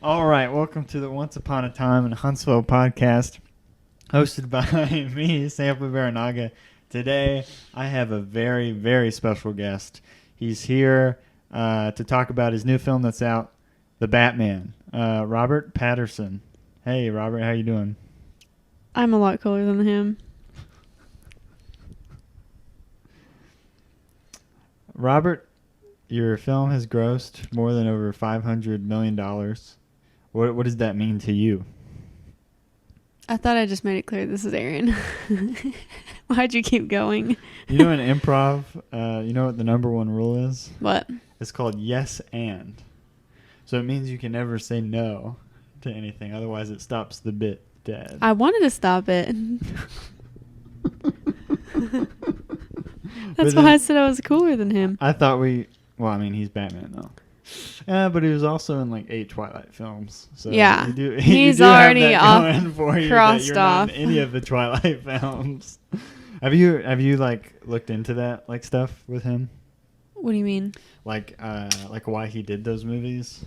All right, welcome to the Once Upon a Time in Huntsville podcast, hosted by me, Sampley Baranaga. Today, I have a very, very special guest. He's here to talk about his new film that's out, The Batman. Robert Patterson. Hey, Robert, how you doing? I'm a lot cooler than him. Robert, your film has grossed more than over $500 million. What does that mean to you? I thought I just made it clear this is Erin. Why'd you keep going? You know, in improv, you know what the number one rule is? What? It's called yes and. So it means you can never say no to anything. Otherwise, it stops the bit dead. I wanted to stop it. That's why I said I was cooler than him. I thought he's Batman, though. But he was also in like 8 Twilight films. So yeah. He's already off, for you crossed that you're off. not in any of the Twilight films. Have you like looked into that like stuff with him? What do you mean? Like why he did those movies?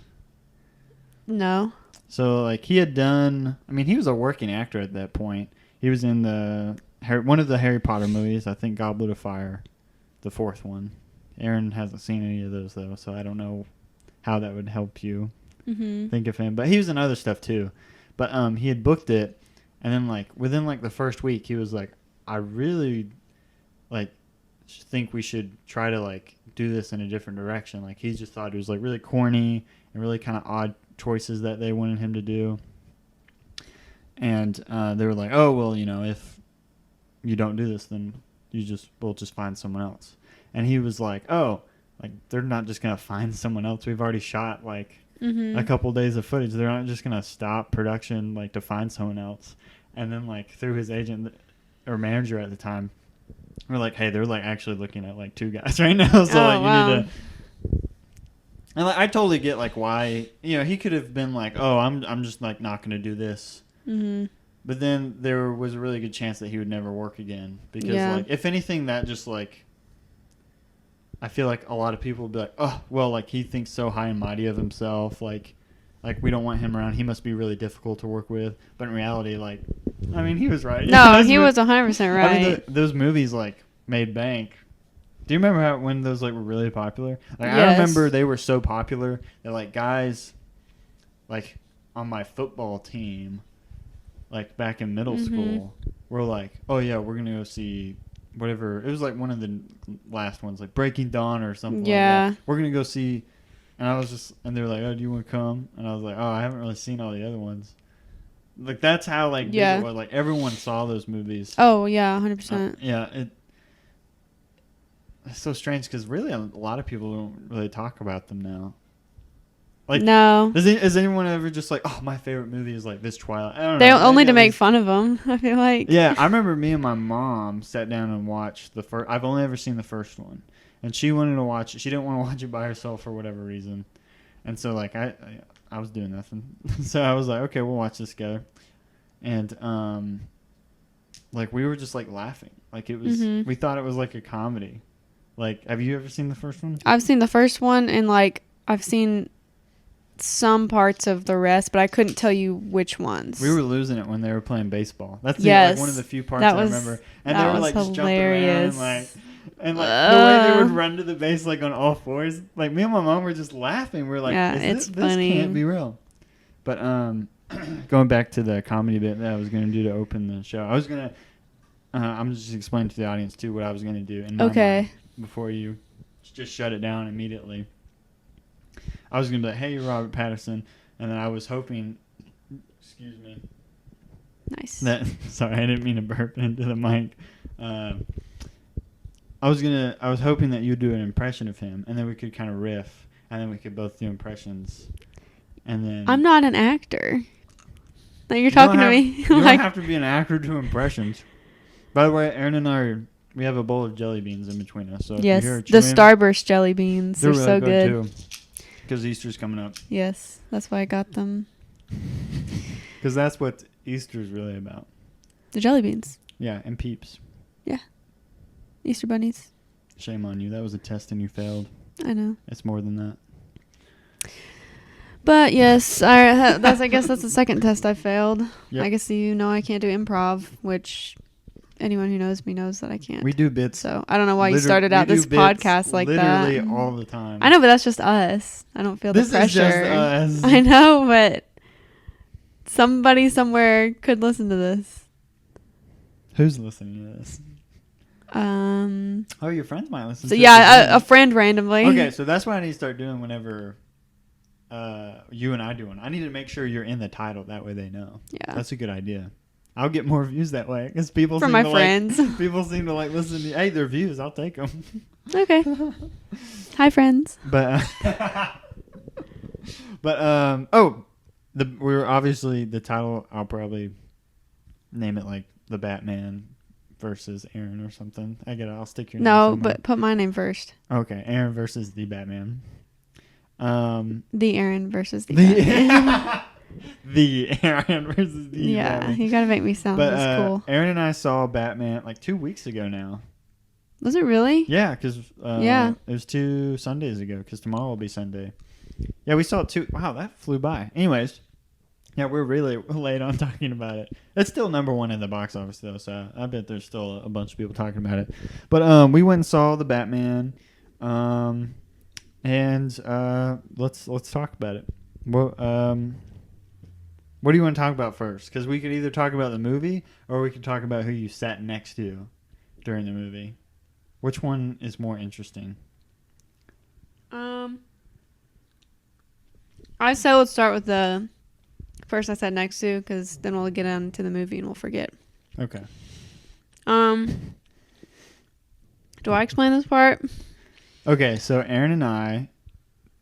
No. So like he had done. I mean, he was a working actor at that point. He was in one of the Harry Potter movies. I think Goblet of Fire, the 4th one. Erin hasn't seen any of those though, so I don't know how that would help you think of him. But he was in other stuff too. But he had booked it, and then like within like the first week, he was like, "I really like think we should try to like do this in a different direction." Like he just thought it was like really corny and really kind of odd choices that they wanted him to do. And they were like, "Oh well, if you don't do this, then we'll just find someone else." And he was like, "Oh, like they're not just gonna find someone else. We've already shot like a couple days of footage. They're not just gonna stop production like to find someone else." And then like through his agent or manager at the time, we're like, "Hey, they're like actually looking at like 2 guys right now, so like you need to." And like I totally get like why he could have been like, "Oh, I'm just like not gonna do this." But then there was a really good chance that he would never work again because like if anything that just like. I feel like a lot of people would be like, "Oh, well, like he thinks so high and mighty of himself, like we don't want him around. He must be really difficult to work with." But in reality, like, I mean, he was right. No, he was 100% right. I mean, those movies like made bank. Do you remember when those like were really popular? Like, yes. I remember they were so popular that like guys, like on my football team, like back in middle school, were like, "Oh yeah, we're gonna go see." Whatever, it was like one of the last ones, like Breaking Dawn or something like that. We're going to go see, and they were like, "Oh, do you want to come?" And I was like, "Oh, I haven't really seen all the other ones." Like, that's how, like, big it was. Like, everyone saw those movies. Oh, yeah, 100%. It's so strange because really a lot of people don't really talk about them now. Like, no. Is anyone ever just like, "Oh, my favorite movie is like this Twilight"? I don't know. They only to make fun of them, I feel like. Yeah, I remember me and my mom sat down and watched the first. I've only ever seen the first one, and she wanted to watch it. She didn't want to watch it by herself for whatever reason, and so like I was doing nothing, so I was like, "Okay, we'll watch this together," and like we were just like laughing, like it was. We thought it was like a comedy. Like, have you ever seen the first one? I've seen the first one, and like I've seen some parts of the rest, but I couldn't tell you which ones. We were losing it when they were playing baseball. That's like one of the few parts I remember. And they were like just jumping around and like the way they would run to the base like on all fours. Like me and my mom were just laughing. We were like, this funny. Can't be real. But going back to the comedy bit that I was gonna do to open the show, I was gonna I'm just explaining to the audience too what I was gonna do in my mind before you just shut it down immediately. I was going to be like, "Hey, Robert Patterson," and then I was hoping, excuse me. Nice. Sorry, I didn't mean to burp into the mic. I was hoping that you'd do an impression of him, and then we could kind of riff, and then we could both do impressions, and then. I'm not an actor. Like you're talking to me. You don't have to be an actor to impressions. By the way, Erin and we have a bowl of jelly beans in between us. So yes, the Starburst jelly beans. They're really so good. Too. Because Easter's coming up. Yes, that's why I got them. Because that's what Easter's really about. The jelly beans. Yeah, and Peeps. Yeah. Easter bunnies. Shame on you. That was a test and you failed. I know. It's more than that. But yes, I guess that's the second test I failed. Yep. I guess I can't do improv, which anyone who knows me knows that I can't. We do bits. So I don't know why you started out this podcast like that. Literally all the time. I know, but that's just us. I don't feel the pressure. This is just us. I know, but somebody somewhere could listen to this. Who's listening to this? Oh, your friends might listen. So to yeah, a friend randomly. Okay, so that's what I need to start doing whenever you and I do one. I need to make sure you're in the title. That way they know. Yeah, that's a good idea. I'll get more views that way because people from my friends. People seem to like listen to. Hey, their views. I'll take them. Okay. Hi, friends. But we're obviously the title. I'll probably name it like the Batman versus Erin or something. I'll stick your name somewhere. But put my name first. Okay, Erin versus the Batman. The Erin versus the Batman. The Erin versus the Batman. You gotta make me sound this cool. Erin and I saw Batman like 2 weeks ago now. Was it really? Yeah, because it was 2 Sundays ago. Because tomorrow will be Sunday. Yeah, we saw it too. Wow, that flew by. Anyways, yeah, we're really late on talking about it. It's still #1 in the box office though, so I bet there's still a bunch of people talking about it. But we went and saw the Batman, and let's talk about it. What do you want to talk about first? Because we could either talk about the movie or we could talk about who you sat next to during the movie. Which one is more interesting? I say let's start with the first I sat next to, because then we'll get into the movie and we'll forget. Okay. Do I explain this part? Okay, so Erin and I,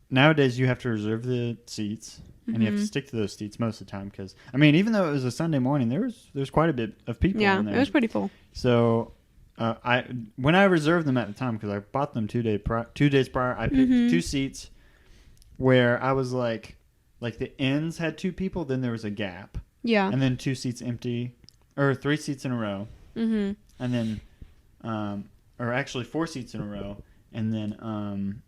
nowadays you have to reserve the seats, and you have to stick to those seats most of the time because, I mean, even though it was a Sunday morning, there's quite a bit of people in there. Yeah, it was pretty full. So when I reserved them at the time, because I bought them 2 days prior, I picked 2 seats where I was like the ends had 2 people, then there was a gap. Yeah. And then 2 seats empty, or 3 seats in a row. Mm-hmm. And then, or actually 4 seats in a row, and then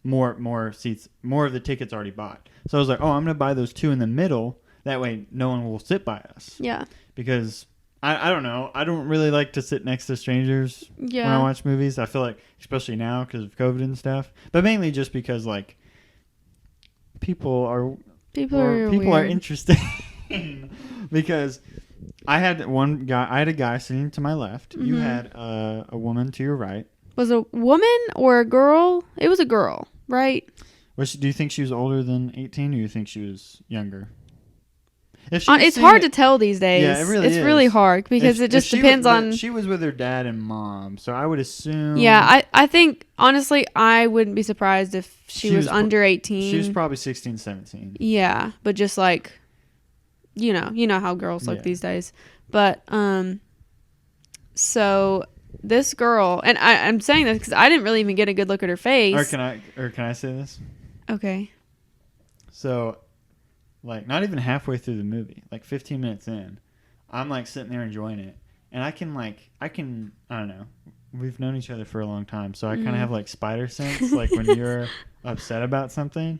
more seats, more of the tickets already bought. So I was like, I'm going to buy those 2 in the middle. That way no one will sit by us. Yeah. Because I don't know. I don't really like to sit next to strangers when I watch movies. I feel like, especially now because of COVID and stuff, but mainly just because like people are interesting. Because I had a guy sitting to my left. You had a woman to your right. Was a woman or a girl? It was a girl, right? Do you think she was older than 18, or do you think she was younger? It's hard to tell these days. Yeah, it really is. It's really hard because it just depends on... She was with her dad and mom, so I would assume... Yeah, I think, honestly, I wouldn't be surprised if she was under 18. She was probably 16, 17. Yeah, but just like, you know how girls look these days. But, so this girl, and I'm saying this because I didn't really even get a good look at her face. Or can I say this? Okay. So... like not even halfway through the movie, like 15 minutes in, I'm like sitting there enjoying it, and I don't know, we've known each other for a long time, so I kind of have like spider sense, like when you're upset about something,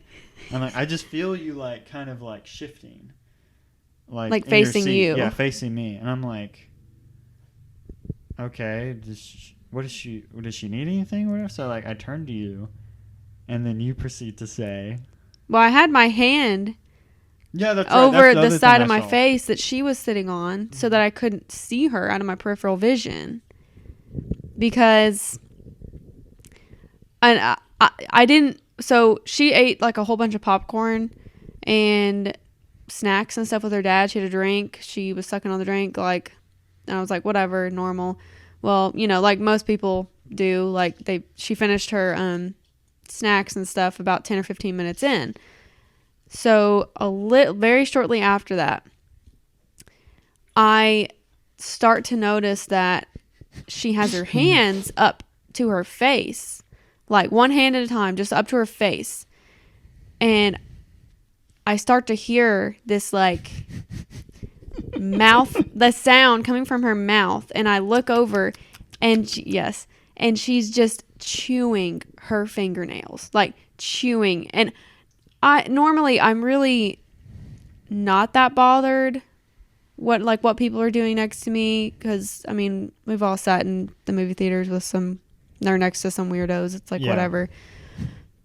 and like I just feel you like kind of like shifting, like facing you. Yeah, facing me, and I'm like, okay, does she need anything or whatever? So like I turn to you, and then you proceed to say, well, I had my hand that's over right. the side of my face that she was sitting on, so that I couldn't see her out of my peripheral vision, because I didn't. So she ate like a whole bunch of popcorn and snacks and stuff with her dad. She had a drink. She was sucking on the drink, and I was like, whatever, normal. Well, like most people do, like she finished her snacks and stuff about 10 or 15 minutes in. So very shortly after that, I start to notice that she has her hands up to her face, like one hand at a time, just up to her face. And I start to hear this like the sound coming from her mouth. And I look over and she's just chewing her fingernails, like chewing. And I'm really not that bothered what people are doing next to me, because I mean, we've all sat in the movie theaters with they're next to some weirdos. It's like, whatever.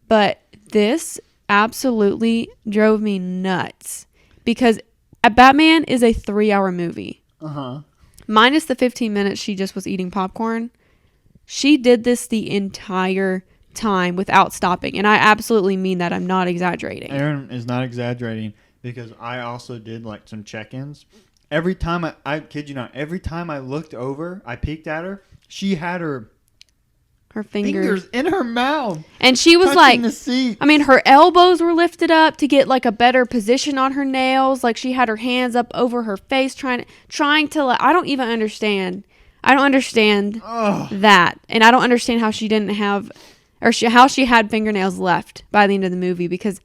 But this absolutely drove me nuts, because Batman is a 3-hour movie. Minus the 15 minutes she just was eating popcorn. She did this the entire time without stopping, and I absolutely mean that. I'm not exaggerating. Erin is not exaggerating, because I also did like some check-ins. Every time I kid you not, every time I looked over, I peeked at her, she had her fingers in her mouth, and she was like, the seat. I mean, her elbows were lifted up to get like a better position on her nails. Like, she had her hands up over her face, trying to. I don't even understand. I don't understand that, and I don't understand how she didn't have, how she had fingernails left by the end of the movie, because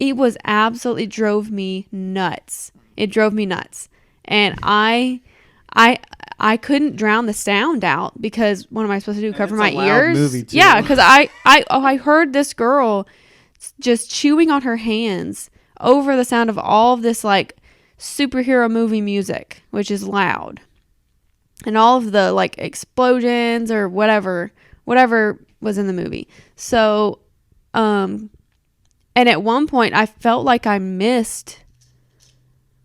it was absolutely drove me nuts. It drove me nuts, and I couldn't drown the sound out, because what am I supposed to do? Cover my ears? Movie too. Yeah, because I heard this girl just chewing on her hands over the sound of all of this like superhero movie music, which is loud, and all of the like explosions or whatever was in the movie. So, and at one point I felt like I missed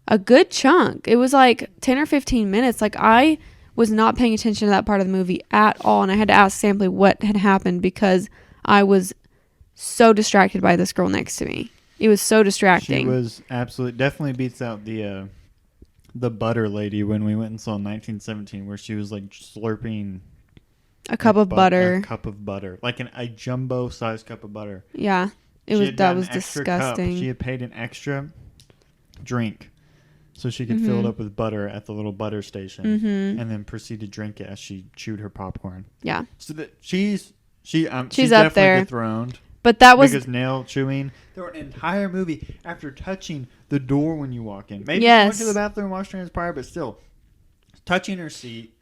a good chunk. It was like 10 or 15 minutes. Like, I was not paying attention to that part of the movie at all, and I had to ask Sampley what had happened, because I was so distracted by this girl next to me. It was so distracting. She was definitely beats out the butter lady when we went and saw 1917, where she was like slurping a cup of butter. A cup of butter, like a jumbo sized cup of butter. Yeah, that was disgusting. She had paid an extra drink so she could fill it up with butter at the little butter station, and then proceed to drink it as she chewed her popcorn. Yeah. So she's up definitely there. Dethroned. But that was because nail chewing through an entire movie after touching the door when you walk in. Maybe she went to the bathroom, washed her hands prior, but still touching her seat,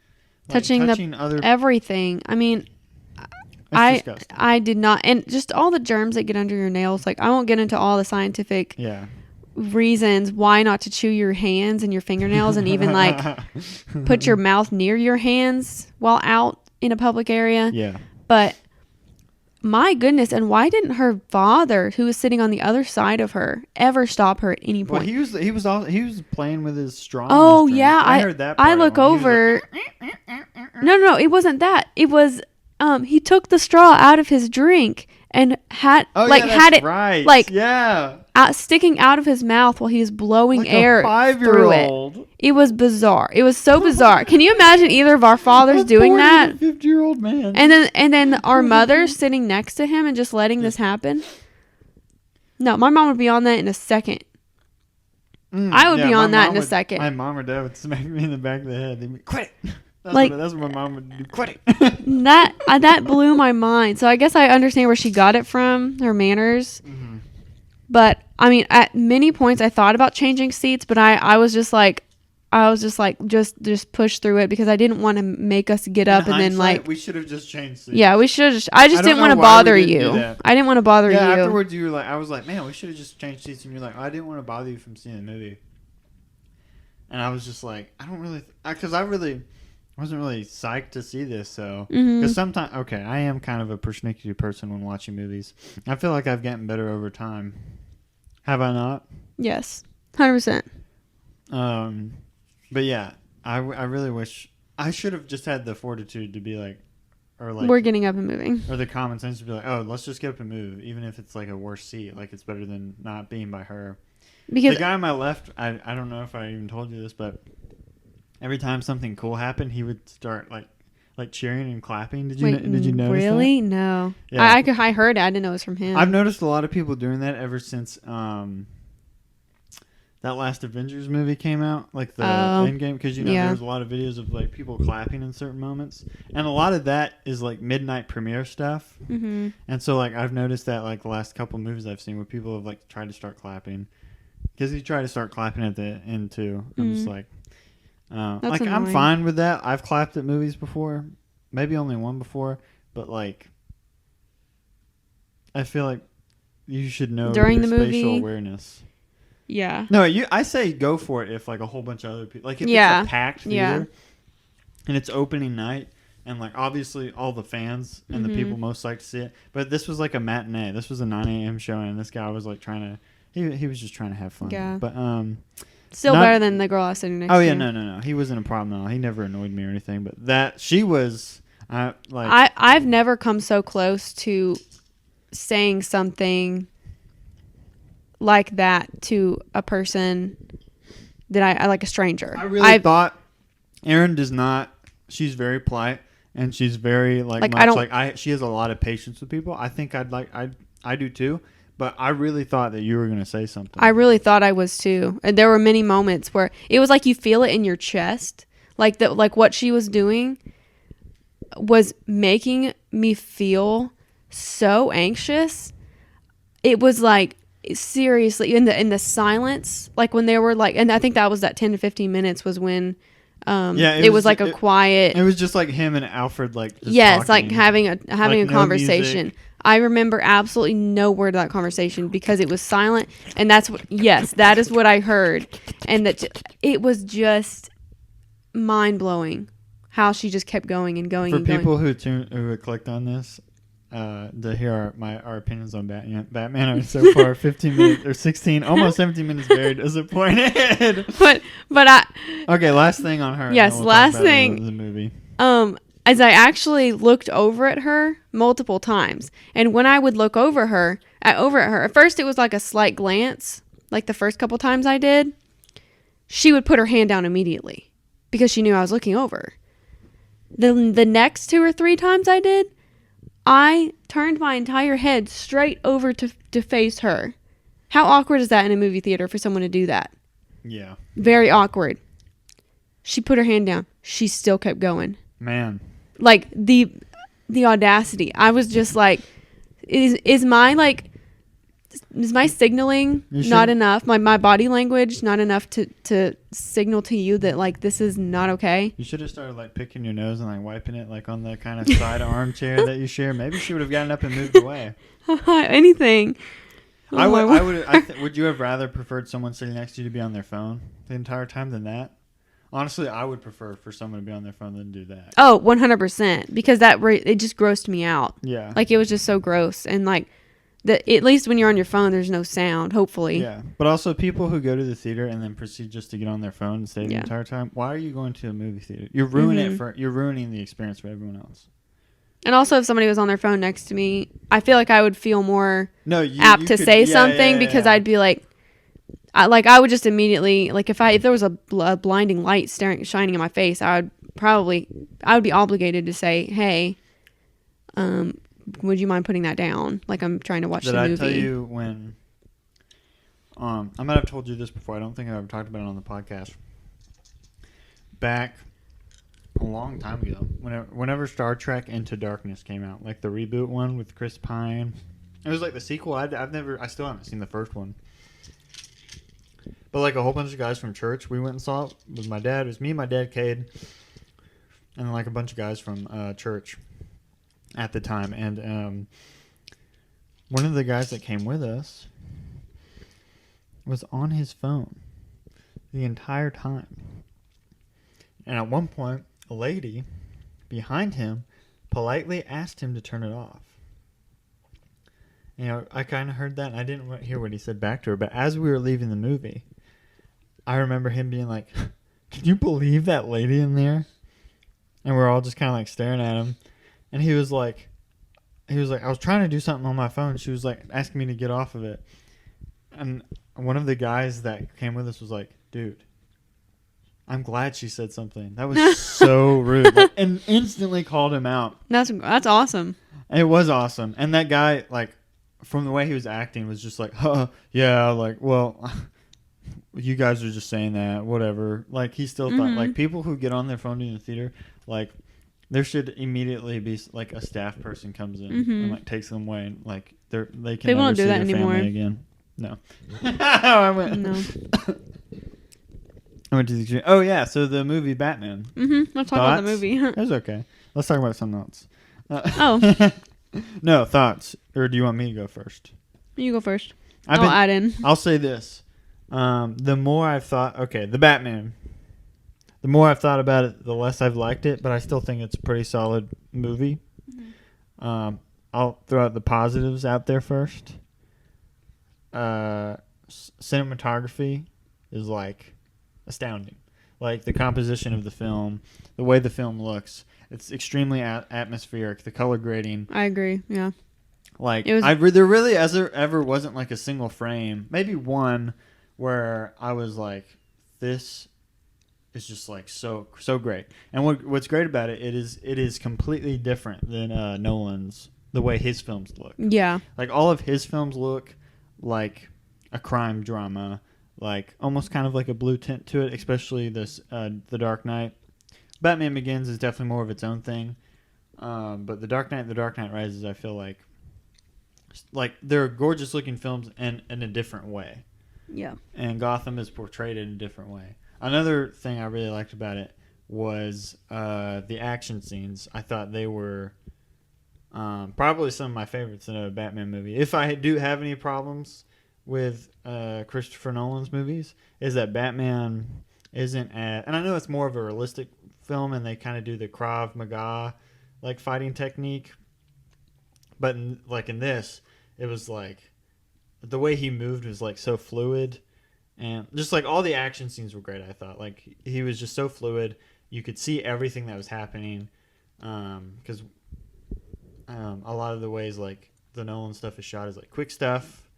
touching other everything. I mean, I did not, and just all the germs that get under your nails. Like, I won't get into all the scientific reasons why not to chew your hands and your fingernails, and even like put your mouth near your hands while out in a public area. Yeah. But my goodness, and why didn't her father, who was sitting on the other side of her, ever stop her at any point? Well, he was playing with his straw. Oh yeah, I heard that part. I look over. Like, no, it wasn't that. It was he took the straw out of his drink and had sticking out of his mouth while he was blowing like air through it. It was bizarre. It was so bizarre. Can you imagine either of our fathers doing that? 50-year-old man. And then our mother sitting next to him and just letting this happen. No, my mom would be on that in a second. I would be on that in a second. My mom or dad would smack me in the back of the head. They'd be, quit it. That's what my mom would do. Quit it. That blew my mind. So I guess I understand where she got it from, her manners. Mm-hmm. But I mean, at many points I thought about changing seats, but I was just like, just push through it, because I didn't want to make us get up and then like we should have just changed seats. Yeah, we should have. I just didn't want to bother you. I didn't want to bother you. Yeah, afterwards you were like, I was like, man, we should have just changed seats, and you're like, I didn't want to bother you from seeing the movie. And I was just like, I don't really, because I wasn't really psyched to see this, so because sometimes, I am kind of a persnickety person when watching movies. I feel like I've gotten better over time. Have I not? Yes, 100%. But yeah, I really wish I should have just had the fortitude to be like, or like, we're getting up and moving, or the common sense to be like, oh, let's just get up and move, even if it's like a worse seat. Like, it's better than not being by her. Because the guy on my left, I don't know if I even told you this, but every time something cool happened, he would start like cheering and clapping. Did you notice really? that? No. Yeah. I heard it. I didn't know it was from him. I've noticed a lot of people doing that ever since that last Avengers movie came out, like the Endgame, because there's a lot of videos of like people clapping in certain moments, and a lot of that is like midnight premiere stuff. Mm-hmm. And so like I've noticed that like the last couple movies I've seen where people have like tried to start clapping, because he tried to start clapping at the end too. I'm just like. Like annoying. I'm fine with that. I've clapped at movies before, maybe only one before, but like I feel like you should know during your the spatial movie. awareness. Yeah. No, I say go for it if like a whole bunch of other people, like if it's a packed theater and it's opening night and like obviously all the fans and the people most like to see it. But this was like a matinee. This was a 9 a.m. show and this guy was like trying to, he was just trying to have fun. Yeah. But still better than the girl I was sitting next to. Oh yeah, no. He wasn't a problem at all. He never annoyed me or anything. But that she was I've never come so close to saying something like that to a person that I like, a stranger. I really thought Erin does not. She's very polite and she's very she has a lot of patience with people. I think I do too. But I really thought that you were going to say something. I really thought I was too. And there were many moments where it was like you feel it in your chest, like that, like what she was doing was making me feel so anxious. It was like, seriously, in the silence, like when they were like, and I think that was that 10 to 15 minutes was when it was like a quiet. It was just like him and Alfred, like just yes, talking. like having a no conversation. Music. I remember absolutely no word of that conversation because it was silent, and that's what. Yes, that is what I heard, and that it was just mind blowing how she just kept going and going. For and going. people who clicked on this to hear our opinions on Batman are so far 15 minutes or 16, almost 17 minutes very disappointed. but okay, last thing on her. Yes, last thing. The movie. As I actually looked over at her multiple times, and when I would look over at her, at first it was like a slight glance, like the first couple times I did. She would put her hand down immediately because she knew I was looking over. The next 2 or 3 times I did, I turned my entire head straight over to face her. How awkward is that in a movie theater for someone to do that? Yeah. Very awkward. She put her hand down. She still kept going. Man. Like the audacity. I was just like, is my signaling not enough? My body language not enough to signal to you that like this is not okay? You should have started like picking your nose and like wiping it like on the kind of side armchair that you share. Maybe she would have gotten up and moved away. Anything. Would you have rather preferred someone sitting next to you to be on their phone the entire time than that? Honestly, I would prefer for someone to be on their phone than do that. Oh, 100%. Because it just grossed me out. Yeah. Like, it was just so gross. And, like, at least when you're on your phone, there's no sound, hopefully. Yeah. But also, people who go to the theater and then proceed just to get on their phone and stay the entire time, why are you going to a movie theater? You're ruining you're ruining the experience for everyone else. And also, if somebody was on their phone next to me, I feel like I would feel more apt to say something because I'd be like, I would just immediately, like, if there was a blinding light shining in my face, I would be obligated to say, hey, would you mind putting that down? Like, I'm trying to watch the movie. Did I tell you when, I might have told you this before. I don't think I've ever talked about it on the podcast. Back a long time ago, whenever Star Trek Into Darkness came out, like the reboot one with Chris Pine, it was like the sequel. I still haven't seen the first one. But like a whole bunch of guys from church, we went and saw it with my dad. It was me, my dad, Cade, and like a bunch of guys from church at the time. And one of the guys that came with us was on his phone the entire time. And at one point, a lady behind him politely asked him to turn it off. You know, I kind of heard that, and I didn't hear what he said back to her. But as we were leaving the movie, I remember him being like, can you believe that lady in there? And we're all just kind of like staring at him. And he was like, I was trying to do something on my phone. She was like asking me to get off of it. And one of the guys that came with us was like, dude, I'm glad she said something. That was so rude. Like, and instantly called him out. That's awesome. It was awesome. And that guy, like, from the way he was acting, was just like, yeah, like, well, you guys are just saying that, whatever. Like, he still thought, like, people who get on their phone in the theater, like, there should immediately be, like, a staff person comes in and, like, takes them away. And, like, they can People never don't do see that their anymore. family again. No. No. I went to the extreme. Oh, yeah, so the movie Batman. Let's talk about the movie. That's okay. Let's talk about something else. Oh. No, thoughts. Or do you want me to go first? You go first. I'll add in. I'll say this. The more I've thought, the Batman. The more I've thought about it, the less I've liked it, but I still think it's a pretty solid movie. Mm-hmm. I'll throw out the positives out there first. Cinematography is like astounding. Like the composition of the film, the way the film looks, it's extremely atmospheric. The color grading. I agree. Yeah. Like there really ever wasn't like a single frame, maybe one, where I was like, this is just like so great. And what's great about it is completely different than Nolan's, the way his films look. Yeah. Like all of his films look like a crime drama, like almost kind of like a blue tint to it, especially this The Dark Knight. Batman Begins is definitely more of its own thing. But The Dark Knight Rises, I feel like they're gorgeous looking films in a different way. Yeah. And Gotham is portrayed in a different way. Another thing I really liked about it was the action scenes. I thought they were probably some of my favorites in a Batman movie. If I do have any problems with Christopher Nolan's movies, is that Batman isn't and I know it's more of a realistic film and they kind of do the Krav Maga like fighting technique, but in this, it was like the way he moved was like so fluid. And just like all the action scenes were great, I thought. Like he was just so fluid. You could see everything that was happening. Because a lot of the ways like the Nolan stuff is shot is like quick stuff,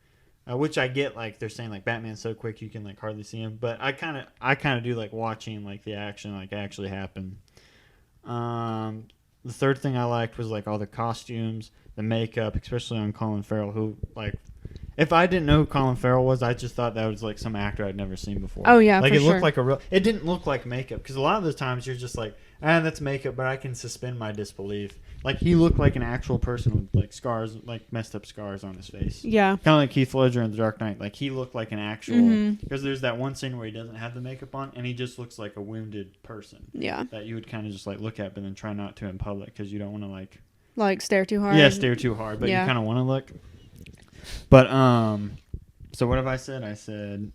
which I get. Like they're saying like Batman's so quick you can like hardly see him. But I kind of do like watching like the action like actually happen. The third thing I liked was like all the costumes, the makeup, especially on Colin Farrell, who like. If I didn't know who Colin Farrell was, I just thought that was like some actor I'd never seen before. Oh yeah, like for it looked sure. like a real. It didn't look like makeup because a lot of those times you're just like, that's makeup, but I can suspend my disbelief. Like he looked like an actual person with like scars, like messed up scars on his face. Yeah, kind of like Heath Ledger in The Dark Knight. Like he looked like an actual because there's that one scene where he doesn't have the makeup on and he just looks like a wounded person. Yeah, that you would kind of just like look at, but then try not to in public because you don't want to like stare too hard. Yeah, stare too hard, but you kind of want to look. But So what have I said? I said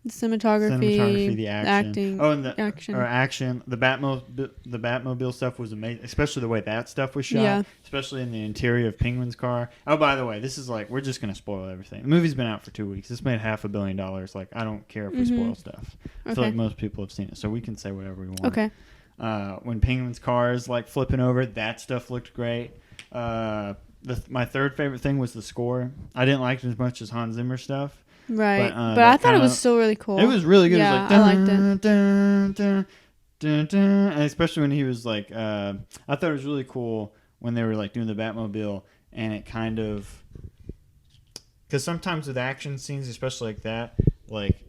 the cinematography, the acting. Oh, and the action. The Batmobile stuff was amazing, especially the way that stuff was shot. Yeah. Especially in the interior of Penguin's car. Oh, by the way, this is like we're just gonna spoil everything. The movie's been out for 2 weeks. It's made $500 million. Like I don't care if we spoil stuff. I feel like most people have seen it, so we can say whatever we want. Okay. When Penguin's car is like flipping over, that stuff looked great. My third favorite thing was the score. I didn't like it as much as Hans Zimmer stuff. Right. But I thought it was still really cool. It was really good. Yeah, it was like, I liked it. Dun, dun, dun, dun. And especially when he was like, I thought it was really cool when they were like doing the Batmobile and it kind of, because sometimes with action scenes, especially like that, like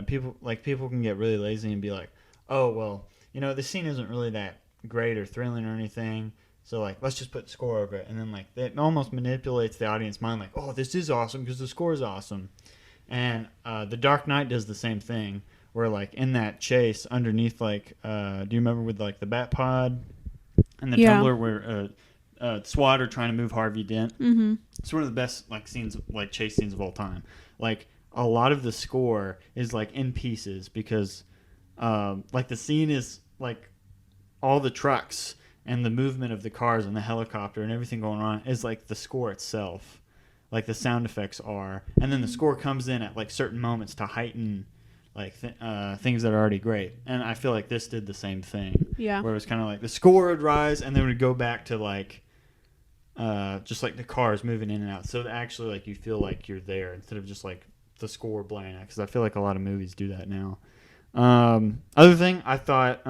people can get really lazy and be like, oh, well, the scene isn't really that great or thrilling or anything. So, like, let's just put the score over it. And then, like, it almost manipulates the audience mind. Like, oh, this is awesome because the score is awesome. And The Dark Knight does the same thing. Where, like, in that chase underneath, like, do you remember with, like, the Bat Pod and the tumbler where SWAT are trying to move Harvey Dent? Mm-hmm. It's one of the best, like, scenes, like, chase scenes of all time. Like, a lot of the score is, like, in pieces because, like, the scene is, like, all the trucks and the movement of the cars and the helicopter and everything going on is like the score itself, like the sound effects are, and then the score comes in at like certain moments to heighten like things that are already great. And I feel like this did the same thing. Yeah. Where it was kind of like the score would rise and then it would go back to like just like the cars moving in and out. So actually like you feel like you're there instead of just like the score blaring out, because I feel like a lot of movies do that now. Other thing, I thought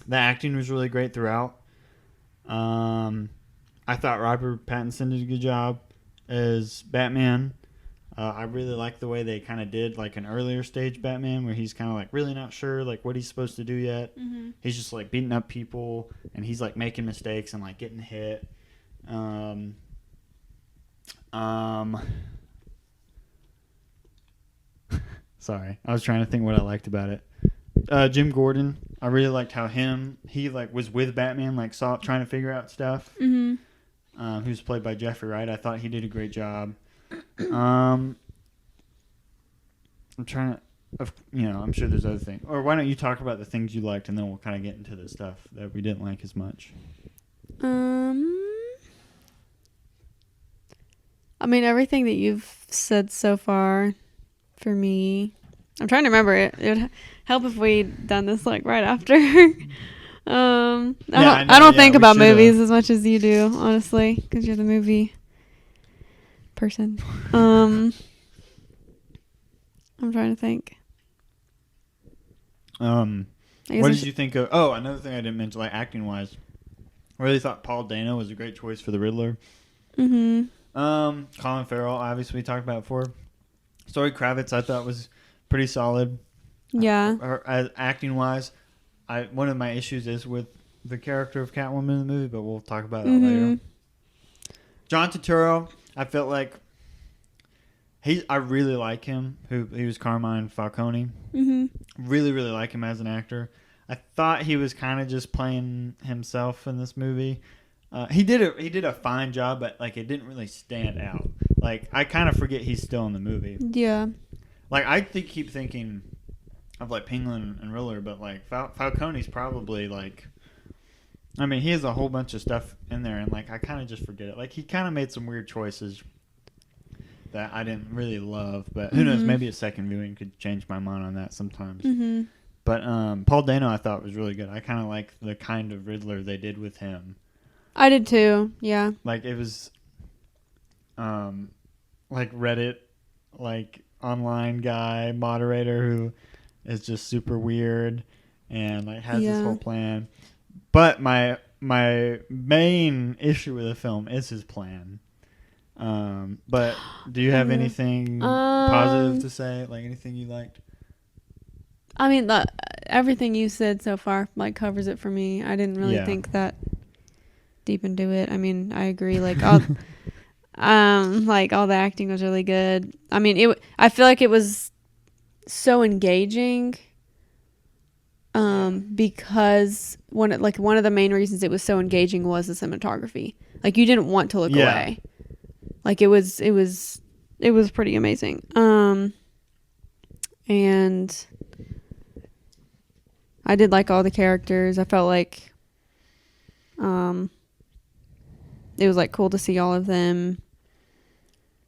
the acting was really great throughout. I thought Robert Pattinson did a good job as Batman. I really like the way they kind of did like an earlier stage Batman where he's kind of like really not sure like what he's supposed to do yet. Mm-hmm. He's just like beating up people and he's like making mistakes and like getting hit. Sorry, I was trying to think what I liked about it. Jim Gordon, I really liked how he like was with Batman, like trying to figure out stuff. Mm-hmm. Who's played by Jeffrey Wright. I thought he did a great job. I'm trying to. I'm sure there's other things. Or why don't you talk about the things you liked, and then we'll kind of get into the stuff that we didn't like as much. I mean, everything that you've said so far, for me, I'm trying to remember it. It would help if we'd done this like right after. I don't think about movies as much as you do, honestly, because you're the movie person. I'm trying to think. What did you think of? Oh, another thing I didn't mention, like acting wise, I really thought Paul Dano was a great choice for the Riddler. Mm-hmm. Colin Farrell, obviously we talked about before. Zoe Kravitz, I thought was pretty solid. Yeah. Acting wise, one of my issues is with the character of Catwoman in the movie, but we'll talk about that later. John Turturro, I felt like I really like him. He was Carmine Falcone. Mm-hmm. Really, really like him as an actor. I thought he was kind of just playing himself in this movie. He did a fine job, but like it didn't really stand out. Like I kind of forget he's still in the movie. Yeah. Like I keep thinking of like Penguin and Riddler, but like Falcone's probably like. I mean, he has a whole bunch of stuff in there, and like I kind of just forget it. Like he kind of made some weird choices that I didn't really love, but who knows? Maybe a second viewing could change my mind on that sometimes. Mm-hmm. But Paul Dano, I thought was really good. I kind of like the kind of Riddler they did with him. I did too. Yeah. Like it was, like Reddit, like online guy moderator who is just super weird and like has this whole plan. But my main issue with the film is his plan. But do you have anything positive to say? Like anything you liked? I mean, everything you said so far like covers it for me. I didn't really think that deep into it. I mean, I agree. Like all, like all the acting was really good. I mean, I feel like it was so engaging. Because one of the main reasons it was so engaging was the cinematography. Like you didn't want to look away. Like it was pretty amazing. And I did like all the characters. I felt like it was like cool to see all of them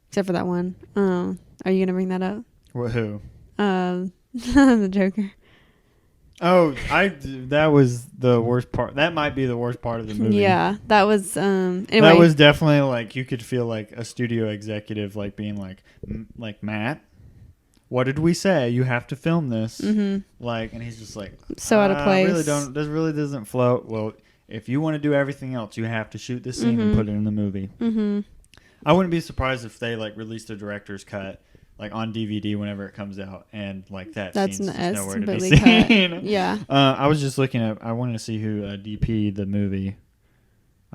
except for that one. Are you gonna bring that up? Who? The Joker. Oh, that was the worst part. That might be the worst part of the movie. Yeah, that was anyway. That was definitely like you could feel like a studio executive like being like Matt, what did we say? You have to film this. Mm-hmm. Like, and he's just like so out of place. This really doesn't float. Well, if you want to do everything else, you have to shoot this scene and put it in the movie. Mm-hmm. I wouldn't be surprised if they like released a director's cut. Like on DVD whenever it comes out, and like that's nowhere to be seen. Yeah. I was just looking at. I wanted to see who DP'd the movie.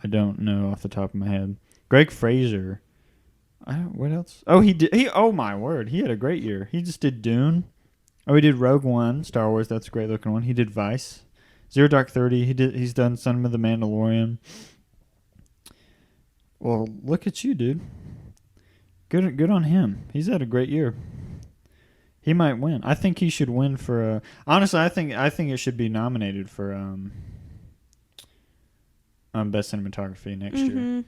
I don't know off the top of my head. Greg Fraser. What else? Oh, he did. Oh my word, he had a great year. He just did Dune. Oh, he did Rogue One, Star Wars. That's a great looking one. He did Vice, Zero Dark 30. He's done Son of the Mandalorian. Well, look at you, dude. Good on him. He's had a great year. He might win. I think he should win for honestly, I think it should be nominated for best cinematography next year.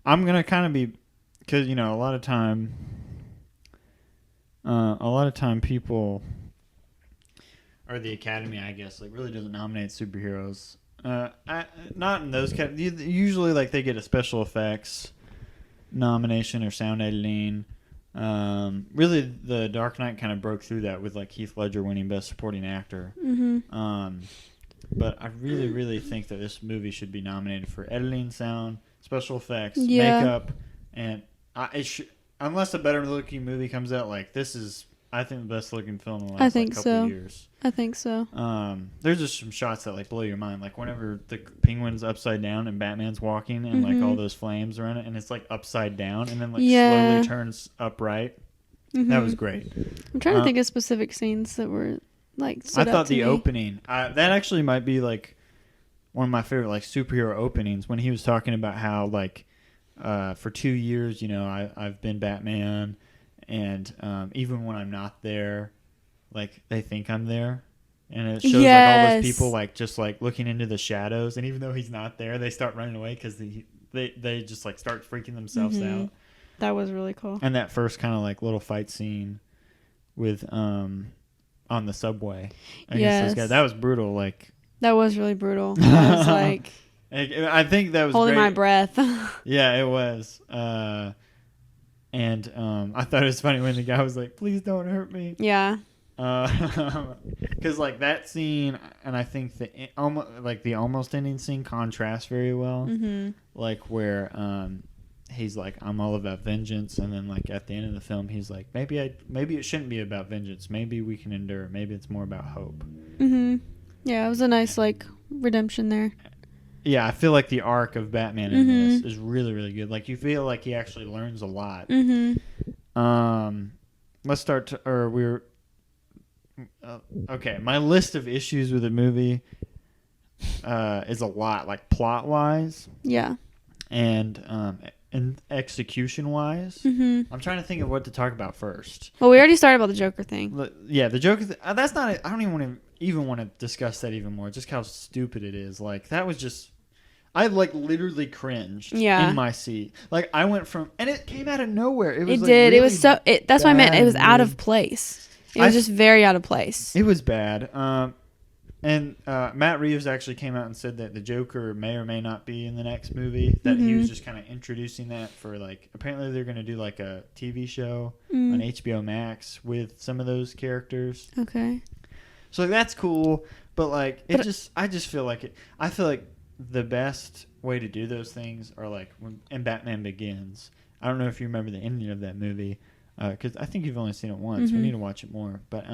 I'm going to kind of be cuz a lot of time people or the Academy, I guess, like really doesn't nominate superheroes. Not in those categories. Usually like they get a special effects nomination or sound editing. Really, The Dark Knight kind of broke through that with like Heath Ledger winning Best Supporting Actor. But I really, really think that this movie should be nominated for editing, sound, special effects, makeup, and unless a better looking movie comes out, like this is, I think, the best looking film in the last couple of years. I think so. There's just some shots that like blow your mind, like whenever the Penguin's upside down and Batman's walking and like all those flames are in it, and it's like upside down and then like slowly turns upright. That was great. I'm trying to think of specific scenes that were like. I thought the opening that actually might be like one of my favorite like superhero openings when he was talking about how like for 2 years I've been Batman. and even when I'm not there, like they think I'm there. And it shows like all those people like just like looking into the shadows, and even though he's not there, they start running away because they just like start freaking themselves out. That was really cool. And that first kind of like little fight scene with on the subway against those guys, that was brutal. Like that was really brutal. I was like, I think that was holding great. my breath. Yeah, it was. And I thought it was funny when the guy was like, "Please don't hurt me." Yeah. Because like that scene, and I think the almost ending scene contrasts very well. Like where he's like, "I'm all about vengeance," and then like at the end of the film, he's like, maybe it shouldn't be about vengeance. Maybe we can endure. Maybe it's more about hope." Yeah, it was a nice like redemption there. Yeah, I feel like the arc of Batman in this is really, really good. Like you feel like he actually learns a lot. Let's start. Okay, my list of issues with the movie is a lot, like plot wise, and execution wise. I'm trying to think of what to talk about first. Well, we already started about the Joker thing. Yeah, the Joker. That's not. I don't even want to discuss that even more. Just how stupid it is. Like that was just. I like literally cringed in my seat. Like I went from, and it came out of nowhere. It did. Really, it was so. That's what I meant. It was out of place. It was just very out of place. It was bad. And Matt Reeves actually came out and said that the Joker may or may not be in the next movie. That he was just kind of introducing that for like. Apparently, they're going to do like a TV show on HBO Max with some of those characters. Okay. So that's cool, but like I just feel like it. I feel like the best way to do those things are like in Batman Begins. I don't know if you remember the ending of that movie. Because I think you've only seen it once. We need to watch it more. But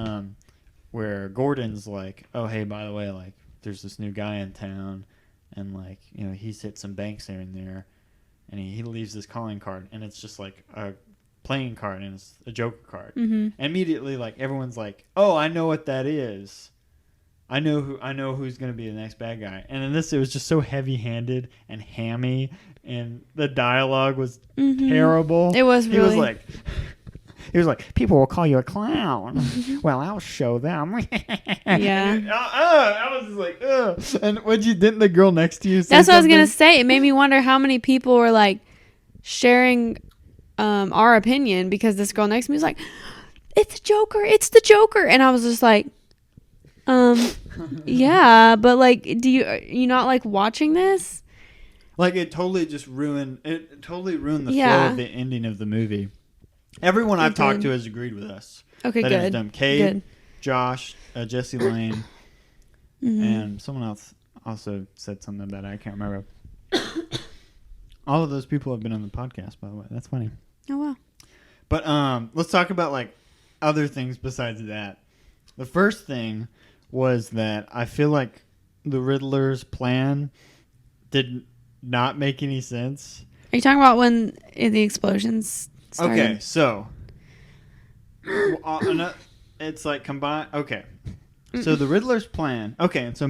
where Gordon's like, "Oh, hey, by the way, like, there's this new guy in town, and like, you know, he's hit some banks here and there, and he leaves this calling card, and it's just like a playing card, and it's a Joker card." And immediately, like, everyone's like, "Oh, I know what that is. I know who's gonna be the next bad guy." And in this, it was just so heavy-handed and hammy, and the dialogue was terrible. It was really. He was like, "People will call you a clown." Well, I'll show them. Yeah. I was just like, ugh. And didn't the girl next to you say That's what something? I was going to say. It made me wonder how many people were like sharing our opinion because this girl next to me was like, "It's the Joker. It's the Joker." And I was just like, yeah, but like, are you not like watching this? Like it totally ruined the flow of the ending of the movie. Everyone I've talked to has agreed with us. Okay, that good. It was dumb. Cade, Josh, Jesse Lane, and someone else also said something that I can't remember. All of those people have been on the podcast, by the way. That's funny. Oh, wow. But let's talk about like other things besides that. The first thing was that I feel like the Riddler's plan did not make any sense. Are you talking about when the explosions started? Okay, so it's like combined. Okay, so the Riddler's plan. Okay, and so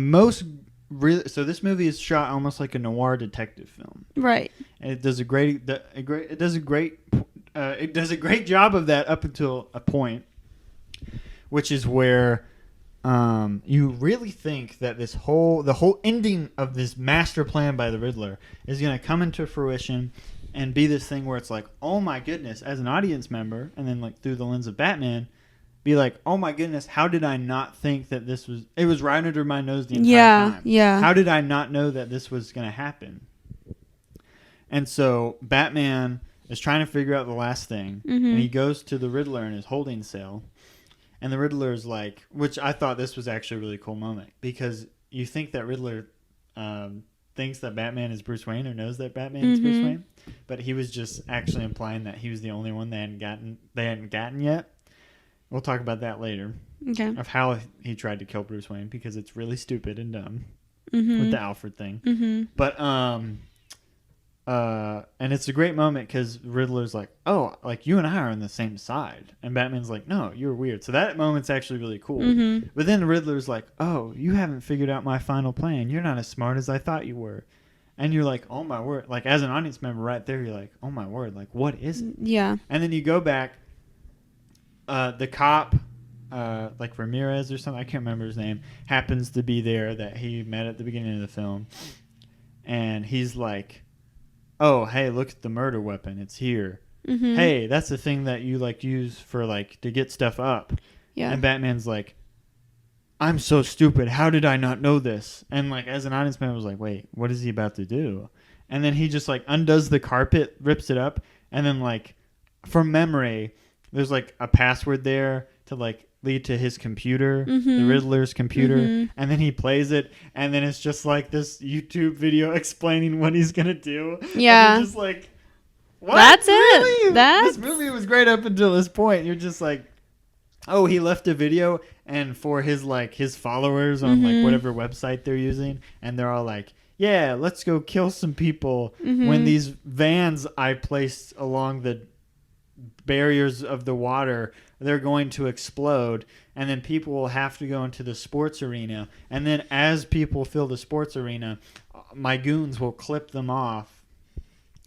so this movie is shot almost like a noir detective film, right? And it does a great job of that up until a point, which is where you really think that the whole ending of this master plan by the Riddler is going to come into fruition and be this thing where it's like, oh my goodness, as an audience member, and then like through the lens of Batman, be like, oh my goodness, how did I not think that it was right under my nose the entire time? Yeah. How did I not know that this was going to happen? And so Batman is trying to figure out the last thing, and he goes to the Riddler in his holding cell, and the Riddler is like, which I thought this was actually a really cool moment, because you think that Riddler thinks that Batman is Bruce Wayne or knows that Batman is Bruce Wayne, but he was just actually implying that he was the only one they hadn't gotten yet. We'll talk about that later. Okay. Of how he tried to kill Bruce Wayne, because it's really stupid and dumb with the Alfred thing. But and it's a great moment because Riddler's like, oh, like you and I are on the same side, and Batman's like, no, you're weird. So that moment's actually really cool. But then Riddler's like, oh, you haven't figured out my final plan. You're not as smart as I thought you were. And you're like, oh my word. Like as an audience member right there, you're like, oh my word. Like what is it? Yeah. And then you go back the cop, like Ramirez or something, I can't remember his name, happens to be there that he met at the beginning of the film. And he's like, oh, hey, look at the murder weapon. It's here. Mm-hmm. Hey, that's the thing that you like use for like to get stuff up. Yeah. And Batman's like, I'm so stupid. How did I not know this? And like as an audience member, I was like, wait, what is he about to do? And then he just like undoes the carpet, rips it up, and then like from memory, there's like a password there to like lead to his computer, the Riddler's computer, and then he plays it, and then it's just like this YouTube video explaining what he's gonna do. Yeah. And you're just like, what? That's Really? it. That's... This movie was great up until this point. You're just like, oh, he left a video, and for his like his followers on like whatever website they're using, and they're all like, yeah, let's go kill some people when these vans I placed along the barriers of the water, they're going to explode, and then people will have to go into the sports arena, and then as people fill the sports arena, my goons will clip them off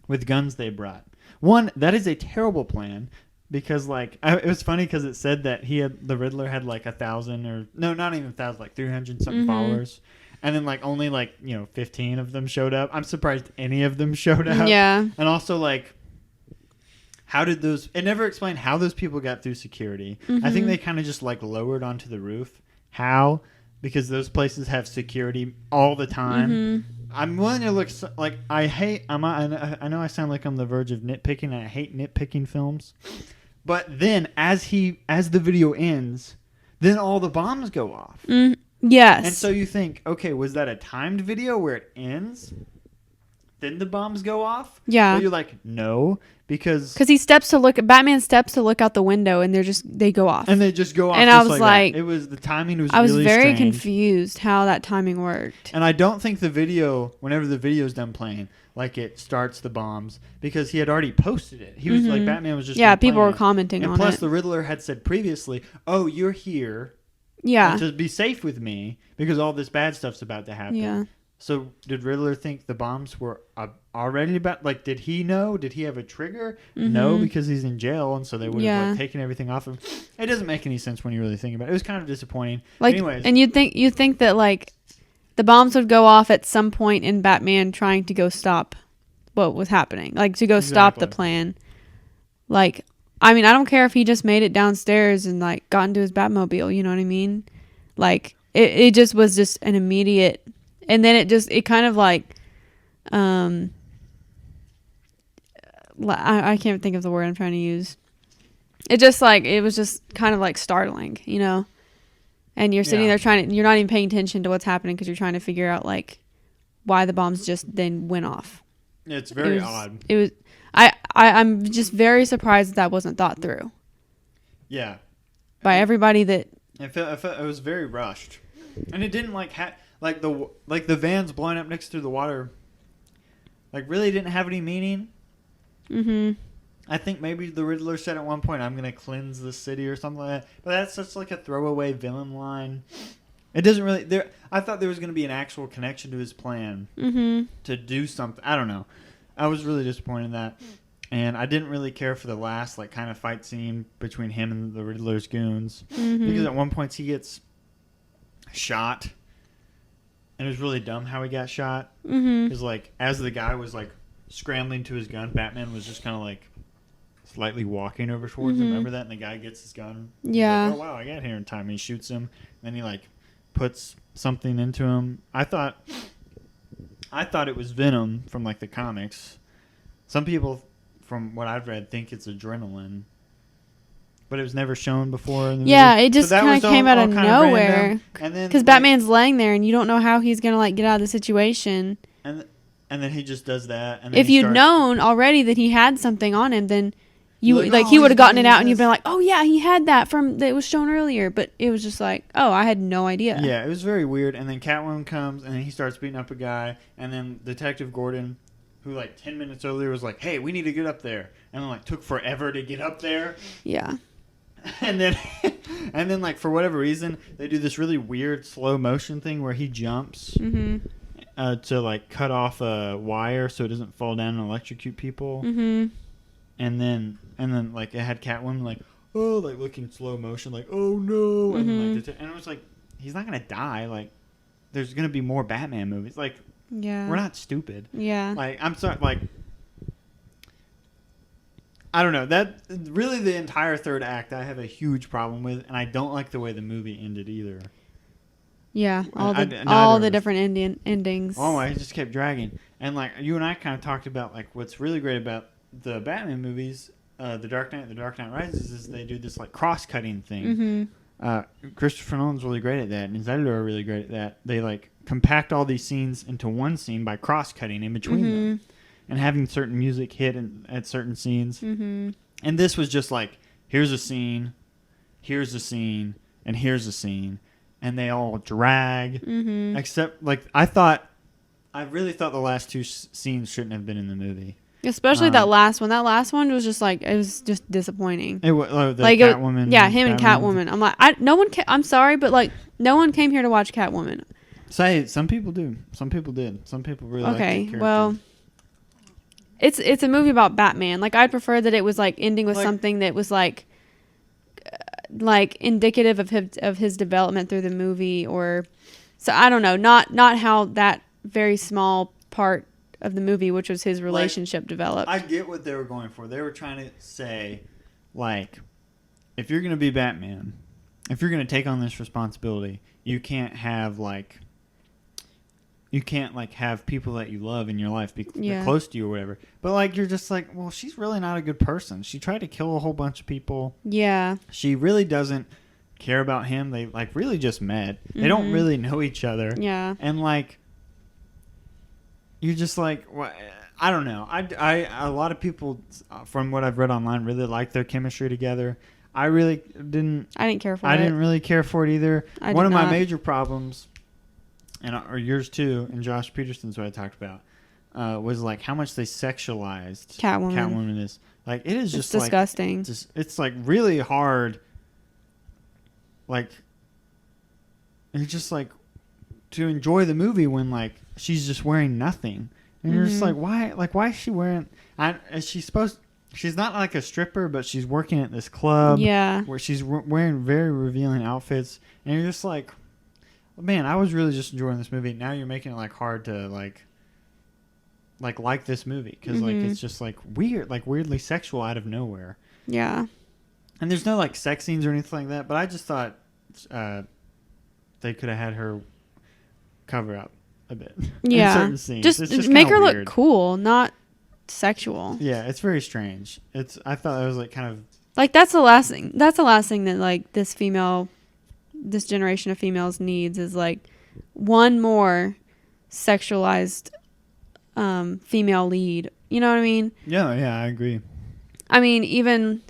with guns they brought. One, that is a terrible plan, because like it was funny because it said that the Riddler had like 1,000 or no, not even 1,000, like 300 something followers, and then like only like 15 of them showed up. I'm surprised any of them showed up. Yeah. And also like, how did those... It never explained how those people got through security. I think they kind of just like lowered onto the roof. How? Because those places have security all the time. I'm willing to look... Like, I know I sound like I'm the verge of nitpicking, and I hate nitpicking films. But then, as the video ends, then all the bombs go off. Yes. And so you think, okay, was that a timed video where it ends? Then the bombs go off? Yeah. But you're like, no, because Batman steps to look out the window, and they go off. And they just go off. And just I was like it was, the timing was I was really very strange. confused how that timing worked. And I don't think the video, whenever the video's done playing, like it starts the bombs, because he had already posted it. He was like, Batman was just people were commenting on it. And plus the Riddler had said previously, oh, you're here to be safe with me because all this bad stuff's about to happen. Yeah. So did Riddler think the bombs were already about... Like, did he know? Did he have a trigger? No, because he's in jail, and so they would have like, taken everything off him. It doesn't make any sense when you really think about it. It was kind of disappointing. Like, anyways. And you think that, like, the bombs would go off at some point in Batman trying to go stop what was happening. Like, to go stop the plan. Like, I mean, I don't care if he just made it downstairs and, like, got into his Batmobile, you know what I mean? Like, it just was just an immediate... And then it kind of like, I can't think of the word I'm trying to use. It was just kind of like startling, you know? And you're sitting there you're not even paying attention to what's happening because you're trying to figure out like why the bombs just then went off. It's very odd. It was, I'm just very surprised that wasn't thought through. Yeah. By everybody that. It was very rushed. And it didn't like the vans blowing up next to the water, like really didn't have any meaning. I think maybe the Riddler said at one point, "I'm going to cleanse the city" or something like that. But that's just like a throwaway villain line. It doesn't really. I thought there was going to be an actual connection to his plan to do something. I don't know. I was really disappointed in that, and I didn't really care for the last like kind of fight scene between him and the Riddler's goons because at one point he gets shot. And it was really dumb how he got shot. Because, like, as the guy was, like, scrambling to his gun, Batman was just kind of, like, slightly walking over towards him. Remember that? And the guy gets his gun. Yeah. Like, oh, wow, I got here in time. And he shoots him. And then he, like, puts something into him. I thought it was Venom from, like, the comics. Some people, from what I've read, think it's adrenaline. But it was never shown before in the movie. It just kind of came out of nowhere. Because Batman's laying there, and you don't know how he's gonna like get out of the situation. And then he just does that. And if you'd known already that he had something on him, then he would have gotten it out, and you'd been like, "Oh yeah, he had that that was shown earlier." But it was just like, "Oh, I had no idea." Yeah, it was very weird. And then Catwoman comes, and then he starts beating up a guy, and then Detective Gordon, who like 10 minutes earlier was like, "Hey, we need to get up there," and then like took forever to get up there. Yeah. And then like for whatever reason they do this really weird slow motion thing where he jumps to like cut off a wire so it doesn't fall down and electrocute people. And then like it had Catwoman like, oh, oh, like looking slow motion, like, oh no, and Mm-hmm. like, and I was like, he's not gonna die. Like, there's gonna be more Batman movies. Like, Yeah. we're not stupid. Yeah. Like, I'm sorry, like, I don't know. That really the entire third act I have a huge problem with, and I don't like the way the movie ended either. Yeah. All I- the neither all of the us- different endings. Oh, I just kept dragging. And like you and I kind of talked about like what's really great about the Batman movies, The Dark Knight, The Dark Knight Rises, is they do this like cross-cutting thing. Mm-hmm. Christopher Nolan's really great at that, and his editor are really great at that. They like compact all these scenes into one scene by cross-cutting in between them, and having certain music hit at certain scenes. Mm-hmm. And this was just like, here's a scene, here's a scene, and here's a scene, and they all drag. Mm-hmm. Except like I really thought the last two scenes shouldn't have been in the movie. Especially that last one. That last one was just like, it was just disappointing. It was the like Catwoman. yeah, him and Catwoman. I'm like, I'm sorry, but like, no one came here to watch Catwoman. Say some people do. Some people did. Some people really liked the character. Well, it's a movie about Batman. Like, I'd prefer that it was like ending with something that was like indicative of his development through the movie, or so I don't know. Not how that very small part of the movie, which was his relationship, developed. I get what they were going for. They were trying to say, like, if you're going to be Batman, if you're going to take on this responsibility, you can't have have people that you love in your life be close to you or whatever. But like, you're just like, well, she's really not a good person. She tried to kill a whole bunch of people. Yeah. She really doesn't care about him. They like really just met. They don't really know each other. Yeah. And like, you're just like, I don't know. A lot of people, from what I've read online, really like their chemistry together. I really didn't. I didn't care for it. I didn't really care for it either. One of my major problems, or yours too, and Josh Peterson's what I talked about, was like how much they sexualized Catwoman. Catwoman is like, it is just disgusting. It's like really hard. Like, you're just like to enjoy the movie when like she's just wearing nothing, and you're just like, why? Like, why is she wearing? She's not like a stripper, but she's working at this club. Yeah. Where she's wearing very revealing outfits, and you're just like, man, I was really just enjoying this movie. Now you're making it like hard to like this movie because like it's just like weird, like weirdly sexual out of nowhere. Yeah. And there's no like sex scenes or anything like that, but I just thought they could have had her cover up a bit. Yeah. In certain scenes. Just make her look cool, not sexual. Yeah, it's very strange. I thought it was like kind of like that's the last thing that like this generation of females needs is like one more sexualized female lead. You know what I mean? Yeah, I agree. I mean,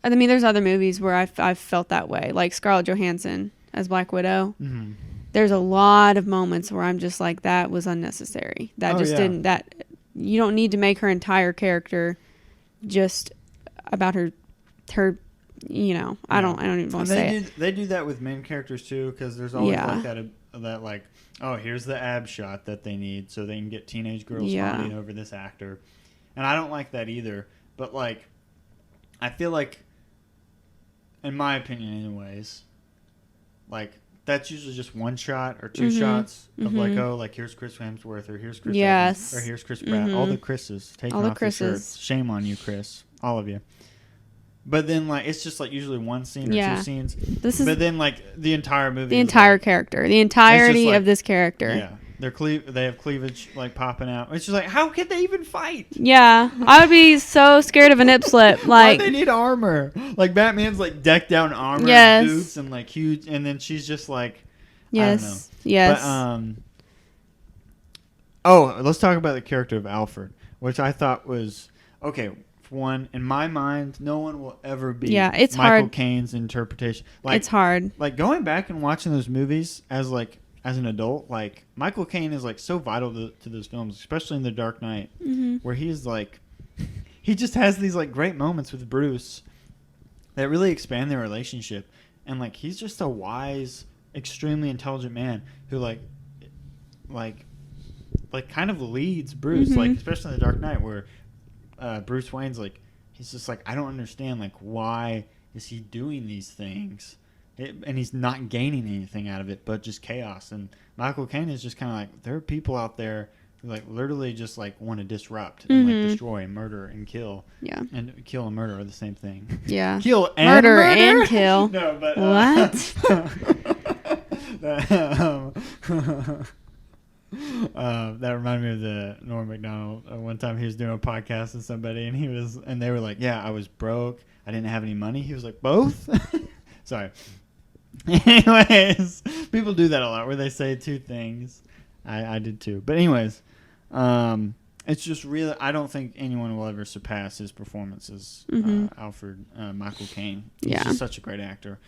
there's other movies where I've felt that way, like Scarlett Johansson as Black Widow. Mm-hmm. There's a lot of moments where I'm just like, that was unnecessary. You don't need to make her entire character just about her, you know, I don't even want to say it. They do that with main characters too, because there's always like that like, oh, here's the ab shot that they need so they can get teenage girls fawning over this actor. And I don't like that either. But like, I feel like, in my opinion anyways, like, that's usually just one shot or two shots of like, oh, like here's Chris Hemsworth or here's Chris Evans, or here's Chris Pratt. All the Chris's taking off their shirts. Shame on you, Chris. All of you. But then like it's just like usually one scene or two scenes. But then like the entire movie. The entire character. The entirety of this character. Yeah. They have cleavage like popping out. It's just like, how could they even fight? Yeah, I would be so scared of a nip slip. Like, why they need armor? Like Batman's like decked out in armor and boots and like huge, and then she's just like, I don't know. Yes. But let's talk about the character of Alfred, which I thought was okay. For one, in my mind, no one will ever be it's Michael hard. Caine's interpretation. Like, it's hard. Like going back and watching those movies as an adult, like Michael Caine is like so vital to those films, especially in The Dark Knight, where he's like, he just has these like great moments with Bruce that really expand their relationship, and like he's just a wise, extremely intelligent man who like kind of leads Bruce, like especially in The Dark Knight where Bruce Wayne's like he's just like, I don't understand, like, why is he doing these things? And he's not gaining anything out of it, but just chaos. And Michael Caine is just kind of like, there are people out there who, like, literally just, like, want to disrupt and, like, destroy and murder and kill. Yeah. And kill and murder are the same thing. Yeah. Kill and murder and kill. No, but... What? That reminded me of the Norm Macdonald. One time he was doing a podcast with somebody, and they were like, "Yeah, I was broke. I didn't have any money." He was like, "Both." Sorry. Anyways, people do that a lot where they say two things. I did too. But anyways, it's just really, I don't think anyone will ever surpass his performance as Alfred Michael Caine. He's just such a great actor.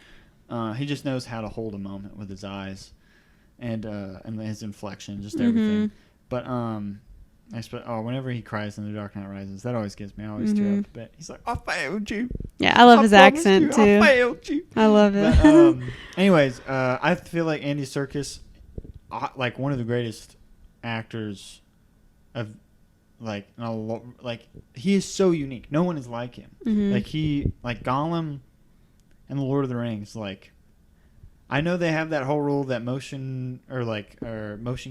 He just knows how to hold a moment with his eyes. And his inflection, just everything. But whenever he cries in The Dark Knight Rises, that always gets me. I always tear up a bit. He's like, "I failed you." Yeah, I love his accent too. I failed you. I love it. But, anyways, I feel like Andy Serkis, like one of the greatest actors of, like he is so unique. No one is like him. Like Gollum and The Lord of the Rings, like. I know they have that whole rule that motion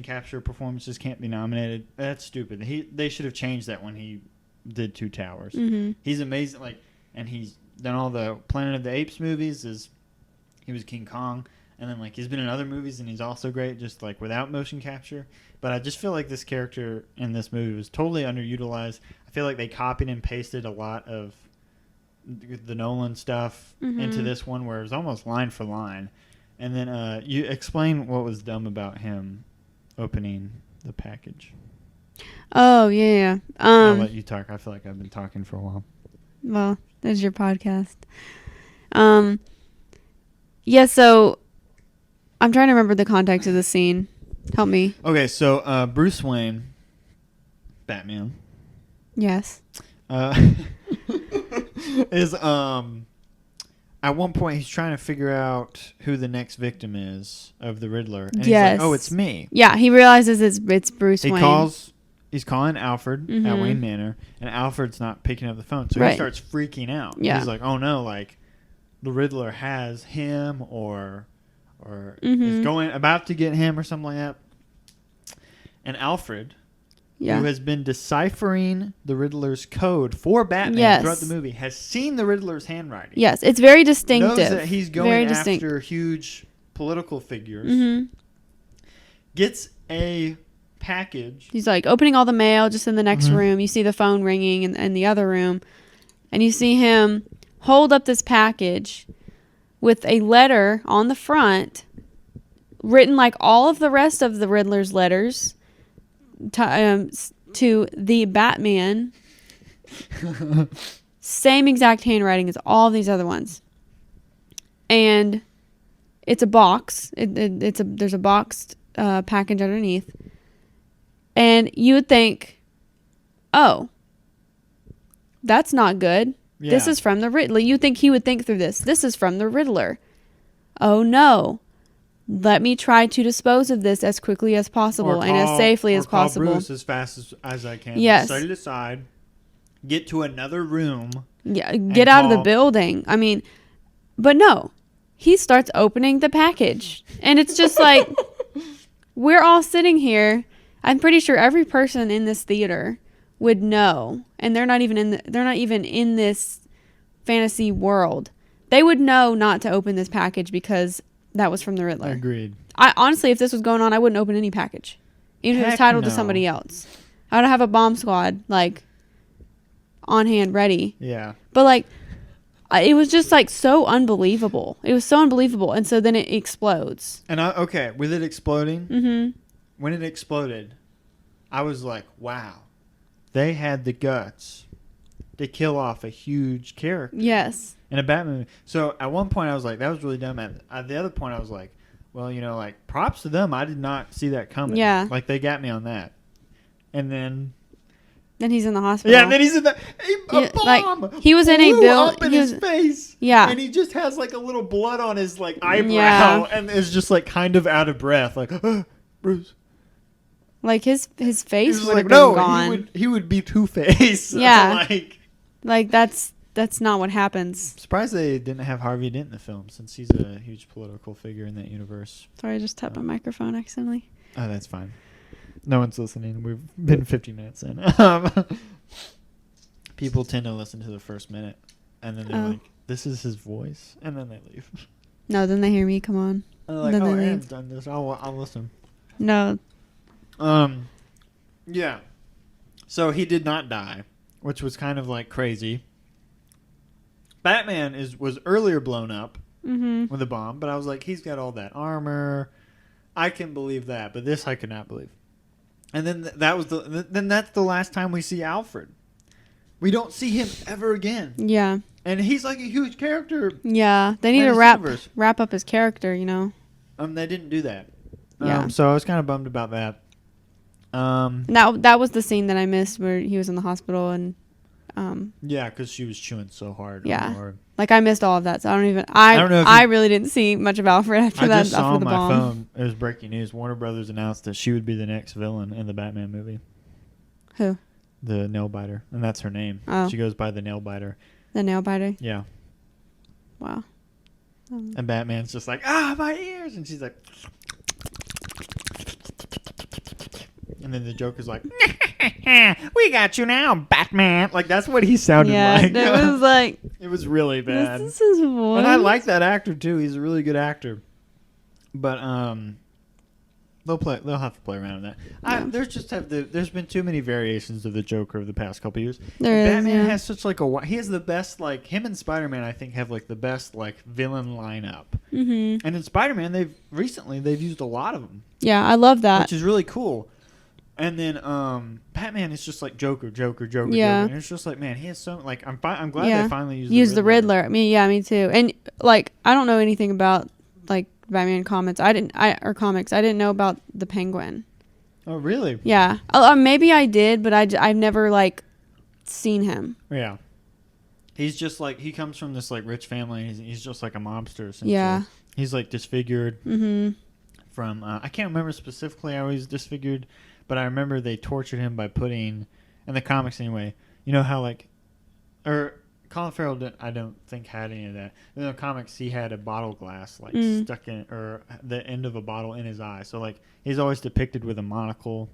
capture performances can't be nominated. That's stupid. They should have changed that when he did Two Towers. He's amazing. And he's done all the Planet of the Apes movies. He was King Kong, and then he's been in other movies, and he's also great just without motion capture. But I just feel like this character in this movie was totally underutilized. I feel like they copied and pasted a lot of the Nolan stuff into this one, where it was almost line for line. And then you explain what was dumb about him opening the package. Oh, yeah. I'll let you talk. I feel like I've been talking for a while. Well, that's your podcast. Yeah, so I'm trying to remember the context of the scene. Help me. Okay, so Bruce Wayne, Batman. Yes. Is at one point he's trying to figure out who the next victim is of the Riddler. And he's like, "Oh, it's me." Yeah, he realizes it's Bruce Wayne. He's calling Alfred at Wayne Manor, and Alfred's not picking up the phone. So he starts freaking out. Yeah. He's like, "Oh no, the Riddler has him or is about to get him or something like that." And Alfred, who has been deciphering the Riddler's code for Batman throughout the movie, has seen the Riddler's handwriting. Yes, it's very distinctive. Knows that he's going after huge political figures. Gets a package. He's opening all the mail just in the next room. You see the phone ringing in the other room. And you see him hold up this package with a letter on the front written like all of the rest of the Riddler's letters to the Batman. Same exact handwriting as all these other ones. And it's a box. There's a boxed package underneath. And you would think, oh, that's not good. Yeah. This is from the Riddler. You think he would think through this. This is from the Riddler. Oh, no. Let me try to dispose of this as quickly as possible and as safely as possible. Call Bruce as fast as I can. Yes. Set it aside. Get to another room. Yeah. Get out of the building. I mean, but no. He starts opening the package. And it's just like, we're all sitting here. I'm pretty sure every person in this theater would know, and they're not even in this fantasy world. They would know not to open this package because that was from the Riddler. Agreed. I honestly, if this was going on, I wouldn't open any package, even if it was titled to somebody else. I would have a bomb squad on hand, ready. Yeah. But it was just so unbelievable. It was so unbelievable, and so then it explodes. And with it exploding, when it exploded, I was like, wow. They had the guts to kill off a huge character. Yes. In a Batman movie. So at one point I was like, that was really dumb. At the other point I was like, well, props to them. I did not see that coming. Yeah. They got me on that. And then he's in the hospital. Yeah, and then he's in a bomb. He was in a building. Up in his face. Yeah. And he just has a little blood on his eyebrow and is just kind of out of breath. Bruce. His face would have been gone. He would be Two-Face. Yeah. Like that's not what happens. Surprised they didn't have Harvey Dent in the film, since he's a huge political figure in that universe. Sorry, I just tapped my microphone accidentally. Oh, that's fine. No one's listening. We've been 50 minutes in. People tend to listen to the first minute, and then they're like, "This is his voice," and then they leave. No, then they hear me. Come on. And they're like, Then "Oh, they leave. Aaron's done this. I'll listen." No. Yeah. So he did not die, which was kind of like crazy. Batman was earlier blown up with a bomb, but I was like, he's got all that armor. I can believe that, but this I could not believe. And then that's the last time we see Alfred. We don't see him ever again. Yeah. And he's like a huge character. Yeah. They need to wrap up his character, you know. They didn't do that. Yeah. So I was kind of bummed about that. That was the scene that I missed where he was in the hospital and yeah, because she was chewing so hard. Yeah. Like I missed all of that, so I don't know. I really didn't see much of Alfred after that. I just saw on the my bomb. phone. It was breaking news. Warner Brothers announced that she would be the next villain in the Batman movie. Who? The nail biter, and that's her name. Oh. She goes by the nail biter. The nail biter. Yeah. Wow. And Batman's just like, my ears, and she's like, and then the Joker's like, we got you now, Batman. Like that's what he sounded like. Yeah, it was like. It was really bad. This is his voice. And I like that actor too. He's a really good actor. But they'll have to play around with that. Yeah. There's been too many variations of the Joker of the past couple years. Batman has such like he has the best, like him and Spider-Man I think have like the best like villain lineup. Mm-hmm. And in Spider-Man they've used a lot of them. Yeah, I love that. Which is really cool. And then Batman is just like Joker. Yeah. Joker. And it's just like, man, he has so like I'm glad they finally used the Riddler. I mean, yeah, me too. And like I don't know anything about like Batman comics. I didn't know about the Penguin. Oh, really? Yeah. Maybe I did, but I've never like seen him. Yeah. He's just like he comes from this like rich family. He's just like a mobster. Essentially. Yeah. He's like disfigured. Mm-hmm. From I can't remember specifically how he's disfigured. But I remember they tortured him by putting, in the comics anyway, you know how like, or Colin Farrell I don't think had any of that. In the comics, he had a bottle glass like stuck in, or the end of a bottle in his eye. So like he's always depicted with a monocle.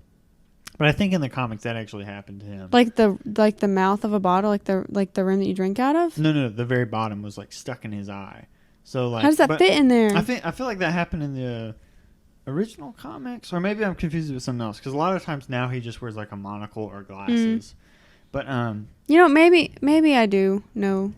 But I think in the comics that actually happened to him. Like the mouth of a bottle, like the rim that you drink out of. No, the very bottom was like stuck in his eye. So like, how does that fit in there? I feel like that happened in the original comics, or maybe I'm confused with something else, because a lot of times now he just wears like a monocle or glasses. But you know, maybe I do know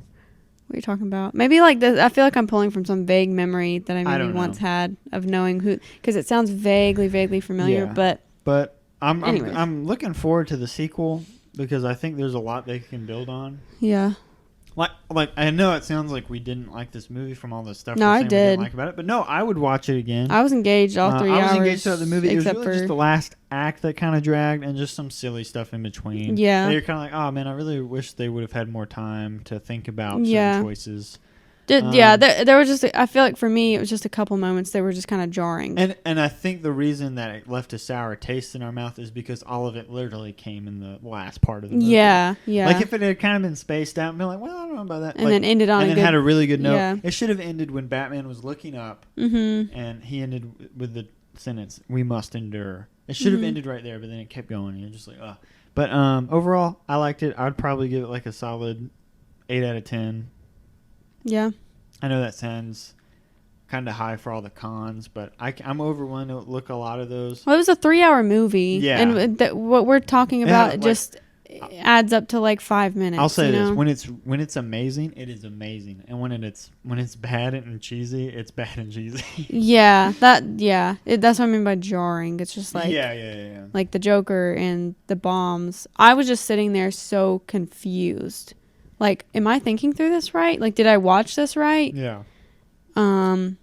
what you're talking about. Maybe like I feel like I'm pulling from some vague memory that I maybe once had of knowing who, because it sounds vaguely familiar. Yeah. But I'm looking forward to the sequel, because I think there's a lot they can build on. Yeah. Like I know it sounds like we didn't like this movie from all the stuff no, I did. we didn't like about it, but no, I would watch it again. I was engaged all 3 hours. I was engaged throughout the movie. It was really just the last act that kind of dragged, and just some silly stuff in between. Yeah. You're kind of like, oh man, I really wish they would have had more time to think about certain choices. There were just, I feel like for me it was just a couple moments that were just kind of jarring. And I think the reason that it left a sour taste in our mouth is because all of it literally came in the last part of the movie. Yeah. Like if it had kind of been spaced out and been like, well, I don't know about that. And then ended on had a really good note. Yeah. It should have ended when Batman was looking up and he ended with the sentence, "We must endure." It should have ended right there, but then it kept going and you're just like, ugh. But overall, I liked it. I'd probably give it like a solid 8 out of 10. Yeah. I know that sounds kind of high for all the cons, but I'm over one to look a lot of those. Well, it was a 3-hour movie. Yeah. And what we're talking about just adds up to like 5 minutes. I'll say this. When it's amazing, it is amazing. And when it's bad and cheesy, it's bad and cheesy. That's what I mean by jarring. It's just like yeah. Like the Joker and the bombs. I was just sitting there so confused. Like, am I thinking through this right? Like, did I watch this right? Yeah. And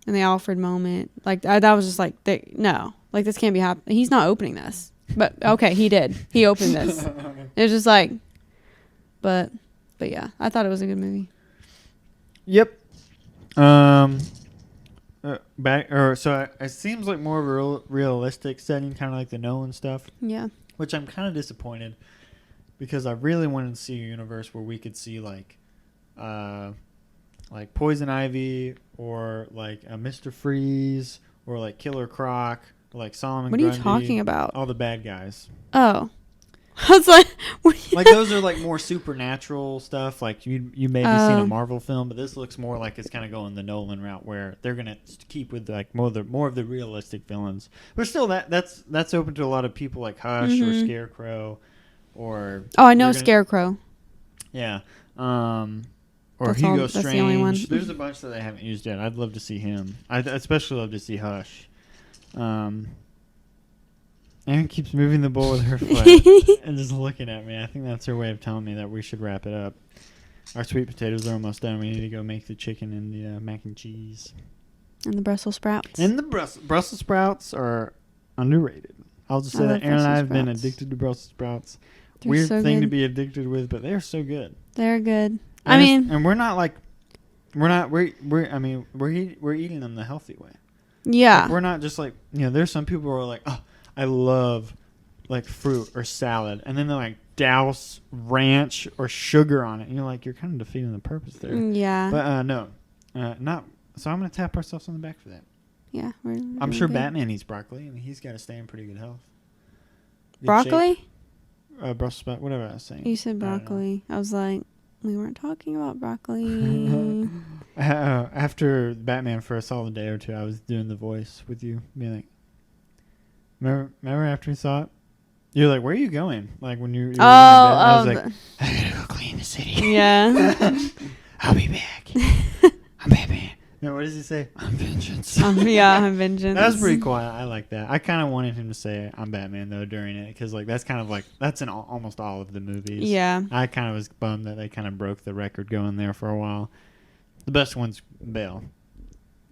the Alfred moment, like that was just like, no, like this can't be happening. He's not opening this, but okay, he did. He opened this. It was just like, but yeah, I thought it was a good movie. Yep. It seems like more of a realistic setting, kind of like the Nolan stuff. Yeah. Which I'm kind of disappointed. because I really wanted to see a universe where we could see like Poison Ivy or like Mr. Freeze or like Killer Croc or like Solomon What are you Grundy, talking about? all the bad guys. Oh. I was like, like those are like more supernatural stuff. Like you maybe seen a Marvel film, but this looks more like it's kind of going the Nolan route where they're gonna keep with like more of the realistic villains. But still, that's open to a lot of people like Hush or Scarecrow, or I know Scarecrow. Yeah, or That's Hugo that's Strange. the only one. There's a bunch that they haven't used yet. I'd love to see him. I'd especially love to see Hush. Erin keeps moving the bowl with her foot and just looking at me. I think that's her way of telling me that we should wrap it up. Our sweet potatoes are almost done. We need to go make the chicken and the mac and cheese. And the Brussels sprouts. And the Brussels sprouts are underrated. I'll just say that Erin and I have been addicted to Brussels sprouts. They're Weird so thing good. to be addicted with, but they're so good. They're good. And we're not like, we're eating them the healthy way. Yeah. Like, we're not just like, there's some people who are like, oh, I love like fruit or salad, and then they like douse ranch or sugar on it, and you're like, you're kind of defeating the purpose there. Yeah. But not. So I'm gonna tap ourselves on the back for that. Yeah, I'm sure Batman eats broccoli, and he's got to stay in pretty good health. Good broccoli? shape. Brussels sprout, whatever I was saying. You said broccoli. I was like, we weren't talking about broccoli. After Batman for a solid day or two, I was doing the voice with you, being like, remember after you saw it? You're like, where are you going? Like when you were I was like, I gotta go clean the city. Yeah. I'll be back. I'm Batman. No, what does he say? I'm vengeance. I'm vengeance. That was pretty cool. I like that. I kind of wanted him to say I'm Batman though during it, because like that's kind of like that's in almost all of the movies. Yeah. I kind of was bummed that they kind of broke the record going there for a while. The best one's Bale.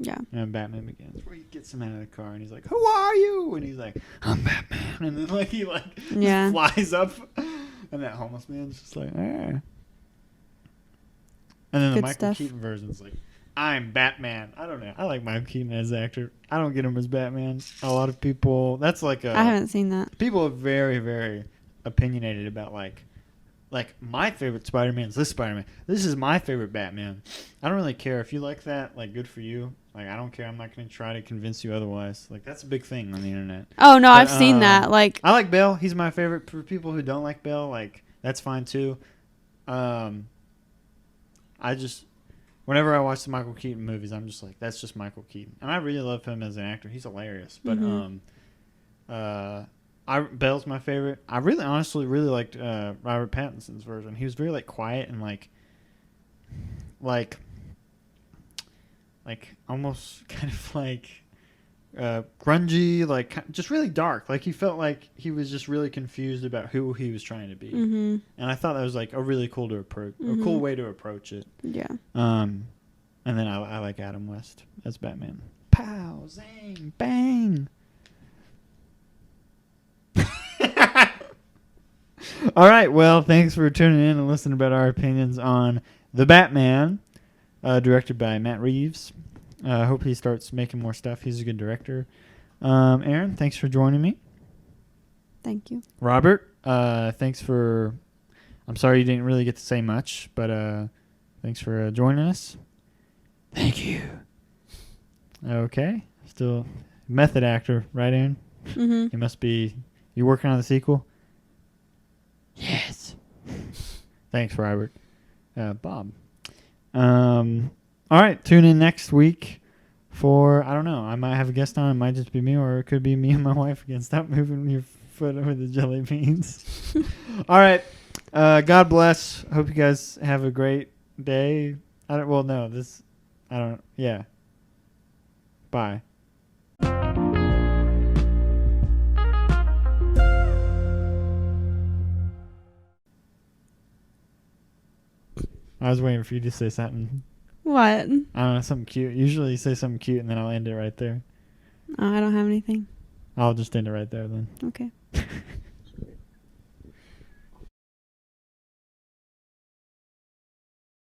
Yeah. And Batman Begins, where he gets him out of the car and he's like, "Who are you?" And he's like, "I'm Batman." And then like he like just flies up, and that homeless man's just like, "Ah." And then the Michael Keaton version's like, "I'm Batman." I don't know. I like Michael Keaton as an actor. I don't get him as Batman. A lot of people. That's like I haven't seen that. People are very, very opinionated about like my favorite Spider-Man is this Spider-Man. This is my favorite Batman. I don't really care if you like that. Like, good for you. Like, I don't care. I'm not going to try to convince you otherwise. Like, that's a big thing on the internet. Oh no, I've seen that. Like, I like Bale. He's my favorite. For people who don't like Bale, like that's fine too. I just whenever I watch the Michael Keaton movies, I'm just like, that's just Michael Keaton, and I really love him as an actor. He's hilarious. But Bale's my favorite. I really, honestly, really liked Robert Pattinson's version. He was very like quiet and like almost kind of like grungy, like just really dark. Like he felt like he was just really confused about who he was trying to be. Mm-hmm. And I thought that was like a really cool a cool way to approach it. Yeah. And then I like Adam West as Batman. Pow, zang, bang. All right, well, thanks for tuning in and listening about our opinions on The Batman, directed by Matt Reeves. I hope he starts making more stuff. He's a good director. Erin, thanks for joining me. Thank you. Robert, thanks for... I'm sorry you didn't really get to say much, but thanks for joining us. Thank you. Okay. Still method actor, right, Erin? Mm-hmm. You must be... You working on the sequel? Yes. Thanks, Robert. Bob. All right, tune in next week for, I don't know, I might have a guest on. It might just be me, or it could be me and my wife again. Stop moving your foot over the jelly beans. All right. God bless. Hope you guys have a great day. Yeah. Bye. I was waiting for you to say something. What? I don't know, something cute. Usually you say something cute and then I'll end it right there. Oh, I don't have anything. I'll just end it right there then. Okay.